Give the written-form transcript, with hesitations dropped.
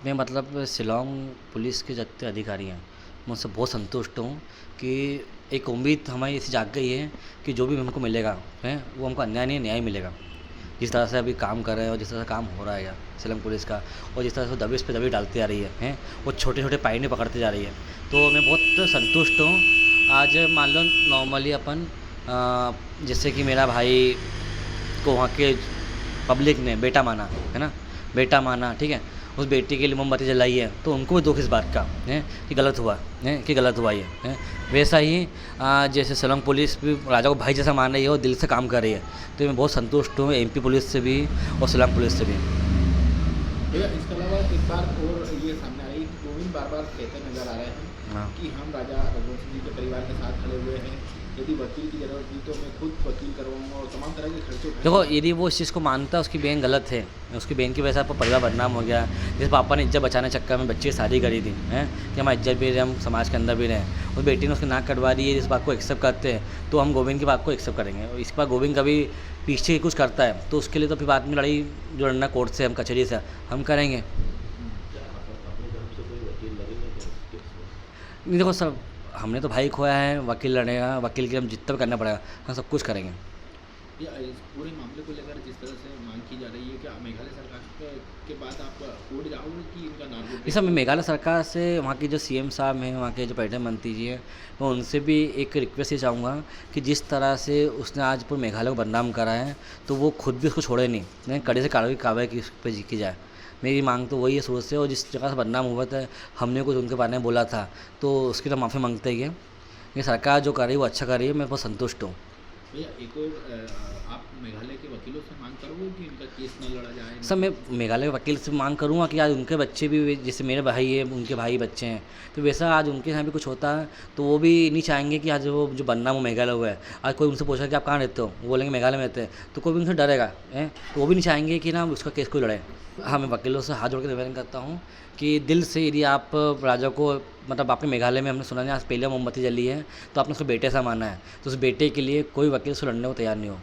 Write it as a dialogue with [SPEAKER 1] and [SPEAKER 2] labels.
[SPEAKER 1] मैं मतलब शिलांग पुलिस के जितने अधिकारी हैं मैं उनसे बहुत संतुष्ट हूँ कि एक उम्मीद हमारी ऐसी जाग गई है कि जो भी हमको मिलेगा है वो हमको अन्याय नहीं न्याय मिलेगा। जिस तरह से अभी काम कर रहे हैं और जिस तरह से काम हो रहा है यार शिलांग पुलिस का, और जिस तरह से दबिश पे दबिश डालती जा रही है हैं वो छोटे छोटे पायने पकड़ते जा रही है, तो मैं बहुत संतुष्ट हूँ। आज मान लो नॉर्मली अपन जैसे कि मेरा भाई को वहाँ के पब्लिक ने बेटा माना है ना, बेटा माना ठीक है, उस बेटी के लिए मोमबत्ती जलाई है तो उनको भी दुख इस बात का है कि गलत हुआ है, कि गलत हुआ ये है। वैसा ही जैसे शिलांग पुलिस भी राजा को भाई जैसा मान रही है और दिल से काम कर रही है, तो मैं बहुत संतुष्ट हूँ एमपी पुलिस से भी और शिलांग पुलिस से भी।
[SPEAKER 2] भैया इसके अलावा एक बार और ये सामने आ रही है कि गोविंद बार बार कहते नजर आ रहे हैं
[SPEAKER 1] हाँ
[SPEAKER 2] कि हम राजा रघुवंश जी के परिवार के साथ खड़े हुए हैं, यदि वकील की जरूरत हुई तो मैं खुद वकील करवाऊंगा और तमाम तरह के खर्चे
[SPEAKER 1] देखो यदि वो इस चीज़ को मानता है उसकी बहन गलत है, उसकी बहन की वजह से आपका परिवार बदनाम हो गया। जिस पापा ने इज्जत बचाने चक्कर में बच्चे की शादी करी थी हैं कि हमारी इज्जत भी रहे, हम समाज के अंदर भी रहें, उस बेटी ने उसकी नाक कटवा दी है, इस बात को एक्सेप्ट करते हैं तो हम गोविंद की बात को एक्सेप्ट करेंगे। और इस बार गोविंद कभी पीछे कुछ करता है तो उसके लिए तो फिर बाद में लड़ाई जो लड़ना कोर्ट से हम कचहरी से हम करेंगे। नहीं देखो सर, हमने तो भाई खोया है, वकील लड़ेगा, वकील के लिए हम जितना भी करना पड़ेगा हम सब कुछ करेंगे।
[SPEAKER 2] या इस पूरे मामले को लेकर जिस तरह से मांग की जा रही है कि मेघालय सरकार के बाद आप कोर्ट जाओगे कि इनका नाम
[SPEAKER 1] इस समय मेघालय सरकार से वहाँ के जो सीएम साहब हैं, वहाँ के जो पर्यटन मंत्री जी हैं, मैं उनसे भी एक रिक्वेस्ट ये चाहूँगा कि जिस तरह से उसने आज पूरे मेघालय को बदनाम करा है तो वो खुद भी उसको छोड़े नहीं, कड़े से कार्रवाई की जाए। मेरी मांग तो वही है शुरू से, और जिस जगह से बदनाम हुआ था हमने कुछ उनके बारे में बोला था तो उसकी तो माफ़ी मांगते ही है। ये सरकार जो कर रही है वो अच्छा कर रही है, मैं बहुत संतुष्ट हूँ।
[SPEAKER 2] भैया एक और आप मेघालय के वकीलों से मांग करोगे कि इनका केस न लड़ा जाए?
[SPEAKER 1] सर मैं मेघालय वकील से मांग करूँगा कि आज उनके बच्चे भी जैसे मेरे भाई है उनके भाई बच्चे हैं, तो वैसा आज उनके यहाँ भी कुछ होता है तो वो भी नहीं चाहेंगे कि आज वो जो बदनाम हो मेघालय हुआ है, आज कोई उनसे पूछा कि आप कहाँ रहते हो, वो बोलेंगे मेघालय में रहते हैं, तो कोई भी उनसे डरेगा है, तो वो भी नहीं चाहेंगे कि ना उसका केस कोई लड़े। हाँ मैं वकीलों से हाथ जोड़ के निवेदन करता हूँ कि दिल से यदि आप राजा को मतलब आपने मेघालय में हमने सुना नहीं आज पहले मोमबत्ती जली है तो आपने उसको बेटे सा माना है, तो उस बेटे के लिए कोई वकील से लड़ने को तैयार नहीं हो।